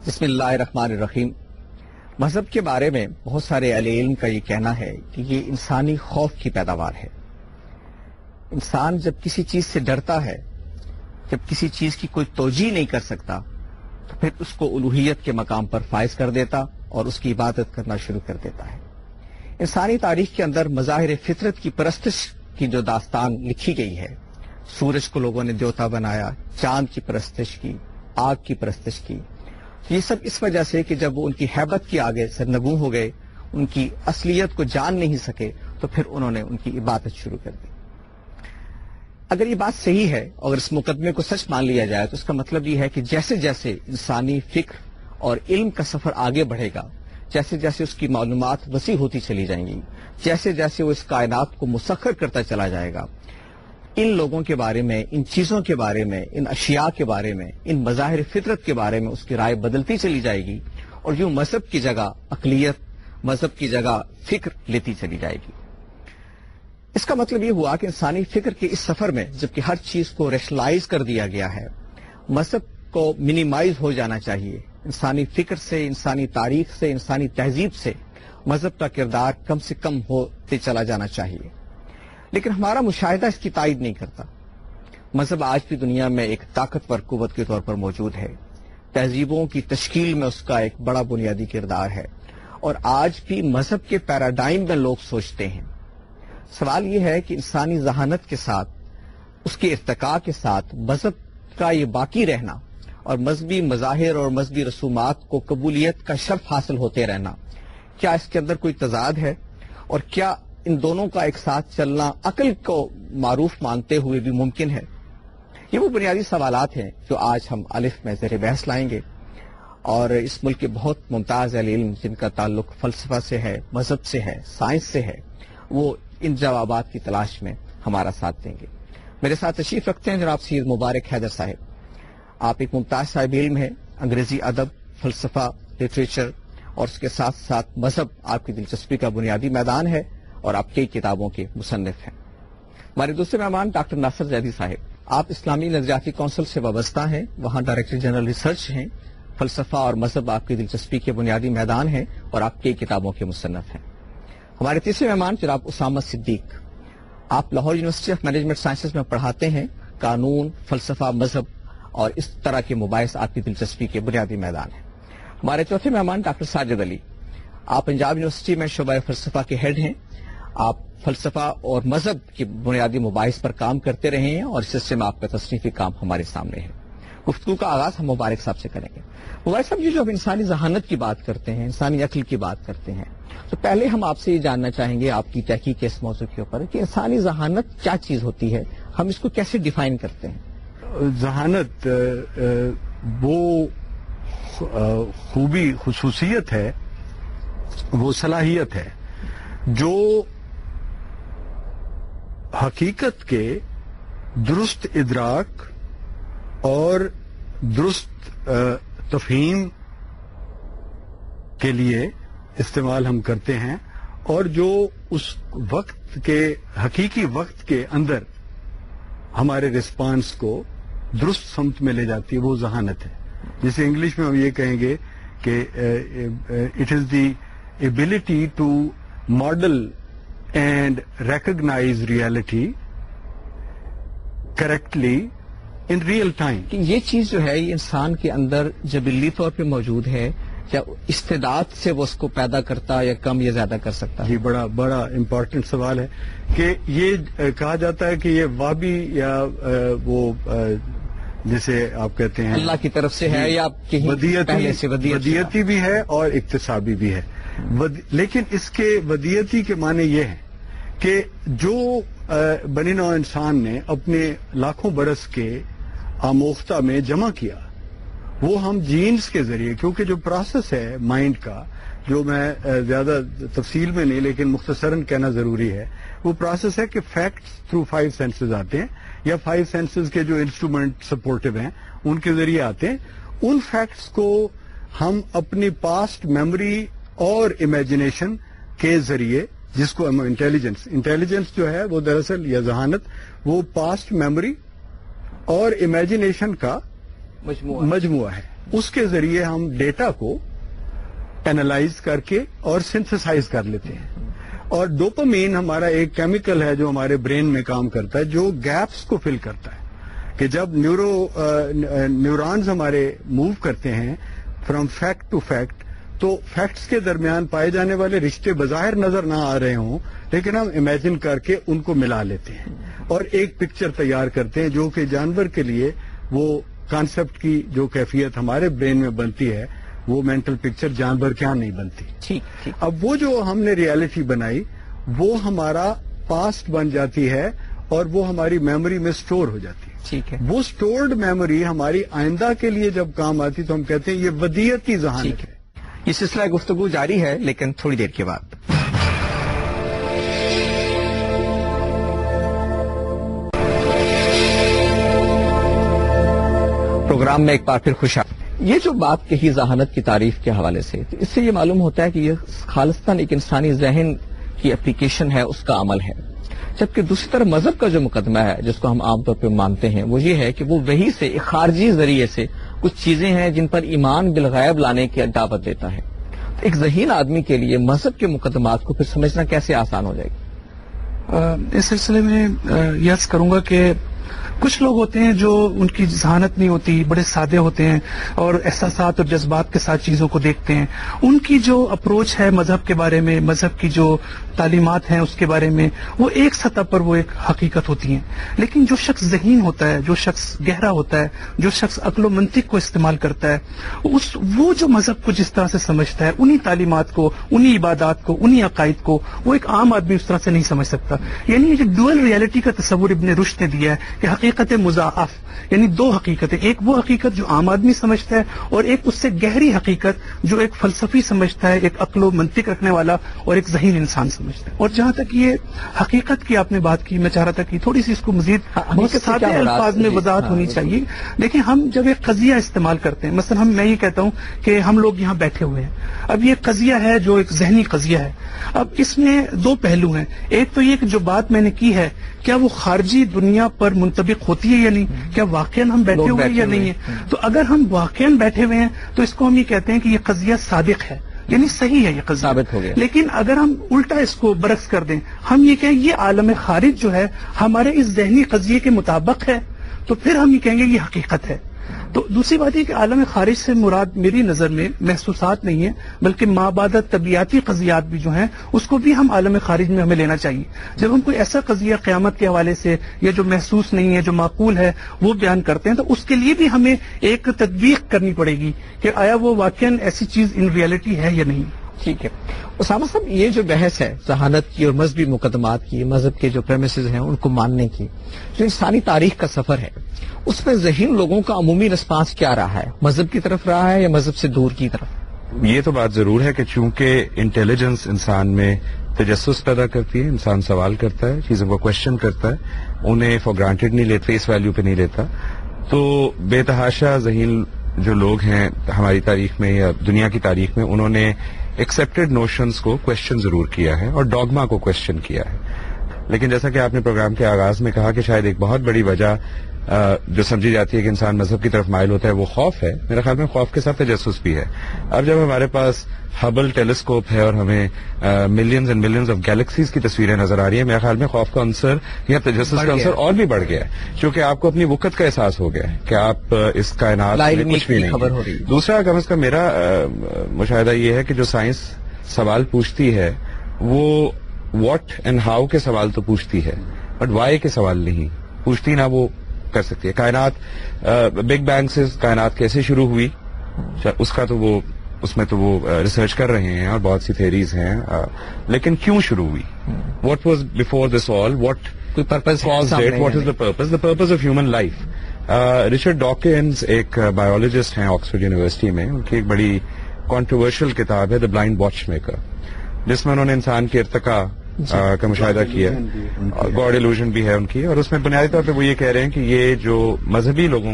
بسم اللہ الرحمن الرحیم۔ مذہب کے بارے میں بہت سارے اہل علم کا یہ کہنا ہے کہ یہ انسانی خوف کی پیداوار ہے۔ انسان جب کسی چیز سے ڈرتا ہے، جب کسی چیز کی کوئی توجیہ نہیں کر سکتا، تو پھر اس کو الوہیت کے مقام پر فائز کر دیتا اور اس کی عبادت کرنا شروع کر دیتا ہے۔ انسانی تاریخ کے اندر مظاہر فطرت کی پرستش کی جو داستان لکھی گئی ہے، سورج کو لوگوں نے دیوتا بنایا، چاند کی پرستش کی، آگ کی پرستش کی، یہ سب اس وجہ سے کہ جب وہ ان کی ہیبت کے آگے سرنگوں ہو گئے، ان کی اصلیت کو جان نہیں سکے، تو پھر انہوں نے ان کی عبادت شروع کر دی۔ اگر یہ بات صحیح ہے اور اس مقدمے کو سچ مان لیا جائے تو اس کا مطلب یہ ہے کہ جیسے جیسے انسانی فکر اور علم کا سفر آگے بڑھے گا، جیسے جیسے اس کی معلومات وسیع ہوتی چلی جائیں گی، جیسے جیسے وہ اس کائنات کو مسخر کرتا چلا جائے گا، ان لوگوں کے بارے میں، ان چیزوں کے بارے میں، ان اشیاء کے بارے میں، ان مظاہر فطرت کے بارے میں اس کی رائے بدلتی چلی جائے گی، اور یوں مذہب کی جگہ عقلیت، مذہب کی جگہ فکر لیتی چلی جائے گی۔ اس کا مطلب یہ ہوا کہ انسانی فکر کے اس سفر میں جبکہ ہر چیز کو ریشنلائز کر دیا گیا ہے، مذہب کو منیمائز ہو جانا چاہیے۔ انسانی فکر سے، انسانی تاریخ سے، انسانی تہذیب سے مذہب کا کردار کم سے کم ہوتے چلا جانا چاہیے، لیکن ہمارا مشاہدہ اس کی تائید نہیں کرتا۔ مذہب آج بھی دنیا میں ایک طاقتور قوت کے طور پر موجود ہے، تہذیبوں کی تشکیل میں اس کا ایک بڑا بنیادی کردار ہے، اور آج بھی مذہب کے پیراڈائم میں لوگ سوچتے ہیں۔ سوال یہ ہے کہ انسانی ذہانت کے ساتھ، اس کے ارتقاء کے ساتھ مذہب کا یہ باقی رہنا اور مذہبی مظاہر اور مذہبی رسومات کو قبولیت کا شرف حاصل ہوتے رہنا، کیا اس کے اندر کوئی تضاد ہے؟ اور کیا ان دونوں کا ایک ساتھ چلنا عقل کو معروف مانتے ہوئے بھی ممکن ہے؟ یہ وہ بنیادی سوالات ہیں جو آج ہم الف میں زیر بحث لائیں گے، اور اس ملک کے بہت ممتاز اہل علم جن کا تعلق فلسفہ سے ہے، مذہب سے ہے، سائنس سے ہے، وہ ان جوابات کی تلاش میں ہمارا ساتھ دیں گے۔ میرے ساتھ تشریف رکھتے ہیں جناب سید مبارک حیدر صاحب۔ آپ ایک ممتاز صاحب علم ہیں، انگریزی ادب، فلسفہ، لٹریچر اور اس کے ساتھ ساتھ مذہب آپ کی دلچسپی کا بنیادی میدان ہے، اور آپ کئی کتابوں کے مصنف ہیں۔ ہمارے دوسرے مہمان ڈاکٹر ناصر زیدی صاحب، آپ اسلامی نظریاتی کونسل سے وابستہ ہیں، وہاں ڈائریکٹر جنرل ریسرچ ہیں، فلسفہ اور مذہب آپ کی دلچسپی کے بنیادی میدان ہیں، اور آپ کئی کتابوں کے مصنف ہیں۔ ہمارے تیسرے مہمان جناب اسامہ صدیق، آپ Lahore university of management sciences میں پڑھاتے ہیں، قانون، فلسفہ، مذہب اور اس طرح کے مباحث آپ کی دلچسپی کے بنیادی میدان ہیں۔ ہمارے چوتھے مہمان ڈاکٹر ساجد علی، آپ پنجاب یونیورسٹی میں شعبہ فلسفہ کے ہیڈ ہیں، آپ فلسفہ اور مذہب کے بنیادی مباحث پر کام کرتے رہے ہیں، اور اس سلسلے میں آپ کا تصنیفی کام ہمارے سامنے ہے۔ گفتگو کا آغاز ہم مبارک صاحب سے کریں گے۔ مبارک صاحب، یہ جو ہم انسانی ذہانت کی بات کرتے ہیں، انسانی عقل کی بات کرتے ہیں، تو پہلے ہم آپ سے یہ جاننا چاہیں گے آپ کی تحقیق کے اس موضوع کے اوپر کہ انسانی ذہانت کیا چیز ہوتی ہے، ہم اس کو کیسے ڈیفائن کرتے ہیں؟ ذہانت وہ خوبی، خصوصیت ہے، وہ صلاحیت ہے جو حقیقت کے درست ادراک اور درست تفہیم کے لیے استعمال ہم کرتے ہیں، اور جو اس وقت کے حقیقی وقت کے اندر ہمارے رسپانس کو درست سمت میں لے جاتی ہے، وہ ذہانت ہے۔ جسے انگلش میں ہم یہ کہیں گے کہ it is the ability to model and recognise reality correctly in real time. کہ یہ چیز جو ہے یہ انسان کے اندر جبلی طور پہ موجود ہے، یا استعداد سے وہ اس کو پیدا کرتا یا کم یا زیادہ کر سکتا ہے؟ جی، بڑا امپورٹنٹ سوال ہے کہ یہ کہا جاتا ہے کہ یہ وابی یا وہ جسے آپ کہتے ہیں اللہ کی طرف سے ہے، یا پہلے سے ودیتی بھی ہے اور اکتسابی بھی ہے۔ لیکن اس کے ودیتی کے معنی یہ ہے کہ جو بنی نوع انسان نے اپنے لاکھوں برس کے آموختہ میں جمع کیا، وہ ہم جینز کے ذریعے، کیونکہ جو پروسیس ہے مائنڈ کا، جو میں زیادہ تفصیل میں نہیں لیکن مختصراً کہنا ضروری ہے، وہ پروسیس ہے کہ فیکٹس تھرو 5 سینسز آتے ہیں، یا 5 سینسز کے جو انسٹرومنٹ سپورٹو ہیں ان کے ذریعے آتے ہیں۔ ان فیکٹس کو ہم اپنی پاسٹ میموری اور امیجنیشن کے ذریعے، جس کو ہم انٹیلیجنس جو ہے وہ دراصل یا ذہانت، وہ پاسٹ میموری اور امیجنیشن کا مجموعہ ہے۔ اس کے ذریعے ہم ڈیٹا کو اینالائز کر کے اور سنتھسائز کر لیتے ہیں. اور ڈوپامین ہمارا ایک کیمیکل ہے جو ہمارے برین میں کام کرتا ہے, جو گیپس کو فل کرتا ہے. کہ جب نیورونز ہمارے موو کرتے ہیں فرام فیکٹ ٹو فیکٹ, تو فیکٹس کے درمیان پائے جانے والے رشتے بظاہر نظر نہ آ رہے ہوں, لیکن ہم امیجن کر کے ان کو ملا لیتے ہیں اور ایک پکچر تیار کرتے ہیں, جو کہ جانور کے لیے وہ کانسیپٹ کی جو کیفیت ہمارے برین میں بنتی ہے وہ مینٹل پکچر جانور کے یہاں نہیں بنتی. اب وہ جو ہم نے ریالٹی بنائی وہ ہمارا پاسٹ بن جاتی ہے اور وہ ہماری میموری میں سٹور ہو جاتی ہے. ٹھیک ہے. وہ سٹورڈ میموری ہماری آئندہ کے لیے جب کام آتی تو ہم کہتے ہیں یہ ودیعتی ذہانت ہے. یہ سلسلہ گفتگو جاری ہے لیکن تھوڑی دیر کے بعد. پروگرام میں ایک بار پھر خوش آمدید. یہ جو بات کہی ذہانت کی تعریف کے حوالے سے, تو اس سے یہ معلوم ہوتا ہے کہ یہ خالصتاً ایک انسانی ذہن کی اپلیکیشن ہے, اس کا عمل ہے. جبکہ دوسری طرف مذہب کا جو مقدمہ ہے جس کو ہم عام طور پہ مانتے ہیں وہ یہ ہے کہ وہ وحی سے ایک خارجی ذریعے سے کچھ چیزیں ہیں جن پر ایمان بالغیب لانے کی دعوت دیتا ہے. تو ایک ذہین آدمی کے لیے مذہب کے مقدمات کو پھر سمجھنا کیسے آسان ہو جائے گی؟ اس سلسلے میں یہ عرض کروں گا کہ کچھ لوگ ہوتے ہیں جو ان کی ذہانت نہیں ہوتی, بڑے سادے ہوتے ہیں اور احساسات اور جذبات کے ساتھ چیزوں کو دیکھتے ہیں. ان کی جو اپروچ ہے مذہب کے بارے میں, مذہب کی جو تعلیمات ہیں اس کے بارے میں, وہ ایک سطح پر وہ ایک حقیقت ہوتی ہیں. لیکن جو شخص ذہین ہوتا ہے, جو شخص گہرا ہوتا ہے, جو شخص عقل و منطق کو استعمال کرتا ہے, وہ جو مذہب کو جس طرح سے سمجھتا ہے, انہی تعلیمات کو, انہی عبادات کو, انہی عقائد کو وہ ایک عام آدمی اس طرح سے نہیں سمجھ سکتا. یعنی یہ جو ڈوئل ریالٹی کا تصور ابن رشد نے دیا ہے کہ حقیقت مضاعف, یعنی دو حقیقتیں, ایک وہ حقیقت جو عام آدمی سمجھتا ہے اور ایک اس سے گہری حقیقت جو ایک فلسفی سمجھتا ہے, ایک عقل و منطق رکھنے والا اور ایک ذہین انسان سمجھتا ہے. اور جہاں تک یہ حقیقت کی آپ نے بات کی, میں چاہ رہا تھا کہ تھوڑی سی اس کو مزید بہت سادے الفاظ میں وضاحت ہونی چاہیے. دیکھیں, ہم جب ایک قضیہ استعمال کرتے ہیں, مثلا میں یہ کہتا ہوں کہ ہم لوگ یہاں بیٹھے ہوئے ہیں, اب یہ قضیہ ہے جو ایک ذہنی قضیہ ہے. اب اس میں دو پہلو ہیں. ایک تو یہ کہ جو بات میں نے کی ہے کیا وہ خارجی دنیا پر منطبق ہوتی ہے یا نہیں, کیا واقعاً ہم بیٹھے ہوئے ہیں یا نہیں ہے. تو اگر ہم واقعاً بیٹھے ہوئے ہیں تو اس کو ہم یہ کہتے ہیں کہ یہ قضیہ صادق ہے, یعنی صحیح ہے, یہ قضیہ ثابت ہو گیا. لیکن اگر ہم الٹا اس کو برعکس کر دیں, ہم یہ کہیں یہ عالم خارج جو ہے ہمارے اس ذہنی قضیے کے مطابق ہے, تو پھر ہم یہ کہیں گے یہ حقیقت ہے. تو دوسری بات یہ کہ عالم خارج سے مراد میری نظر میں محسوسات نہیں ہے, بلکہ مابعدت طبیعتی قضیات بھی جو ہیں اس کو بھی ہم عالم خارج میں ہمیں لینا چاہیے. جب ہم کوئی ایسا قضیہ قیامت کے حوالے سے یا جو محسوس نہیں ہے, جو معقول ہے, وہ بیان کرتے ہیں, تو اس کے لیے بھی ہمیں ایک تطبیق کرنی پڑے گی کہ آیا وہ واقعاً ایسی چیز ان ریالٹی ہے یا نہیں. ٹھیک ہے. اسامہ صاحب, یہ جو بحث ہے ذہانت کی اور مذہبی مقدمات کی, مذہب کے جو پریمیسز ہیں ان کو ماننے کی, جو انسانی تاریخ کا سفر ہے, اس میں ذہین لوگوں کا عمومی رسپانس کیا رہا ہے؟ مذہب کی طرف رہا ہے یا مذہب سے دور کی طرف؟ یہ تو بات ضرور ہے کہ چونکہ انٹیلیجنس انسان میں تجسس پیدا کرتی ہے, انسان سوال کرتا ہے, چیزوں کو کوشچن کرتا ہے, انہیں فار گرانٹیڈ نہیں لیتا, اس ویلیو پہ نہیں لیتا. تو بے تحاشا ذہین جو لوگ ہیں ہماری تاریخ میں یا دنیا کی تاریخ میں, انہوں نے ایکسیپٹڈ نوشنز کو کوشچن ضرور کیا ہے اور ڈوگما کو کوشچن کیا ہے. لیکن جیسا کہ آپ نے پروگرام کے آغاز میں کہا کہ شاید ایک بہت بڑی وجہ جو سمجھی جاتی ہے کہ انسان مذہب کی طرف مائل ہوتا ہے وہ خوف ہے. میرے خیال میں خوف کے ساتھ تجسس بھی ہے. اب جب ہمارے پاس ہبل ٹیلیسکوپ ہے اور ہمیں millions and millions of galaxies کی تصویریں نظر آ رہی ہیں, میرے خیال میں خوف کا عنصر یا تجسس کا عنصر اور بھی بڑھ گیا ہے, چونکہ آپ کو اپنی وقت کا احساس ہو گیا ہے کہ آپ اس کائنات میں کچھ بھی نہیں. دوسرا کم از کم میرا مشاہدہ یہ ہے کہ جو سائنس سوال پوچھتی ہے وہ واٹ اینڈ ہاؤ کے سوال تو پوچھتی ہے, بٹ وائی کے سوال نہیں پوچھتی, نہ وہ کر سکتی ہے. کائنات بگ بینگ سے کائنات کیسے شروع ہوئی اس میں تو وہ ریسرچ کر رہے ہیں اور بہت سی تھیریز ہیں, لیکن کیوں شروع ہوئی, what was before this all, what caused it, what is the purpose of human life. Richard Dawkins ایک بایولوجسٹ ہیں آکسفورڈ یونیورسٹی میں, ان کی ایک بڑی کنٹروورشل کتاب ہے دا بلائنڈ واچ میکر, جس میں انہوں نے انسان کے ارتقاء کا مشاہدہ کیا, گاڈ ایلوژن بھی ہے ان کی, اور اس میں بنیادی طور پہ وہ یہ کہہ رہے ہیں کہ یہ جو مذہبی لوگوں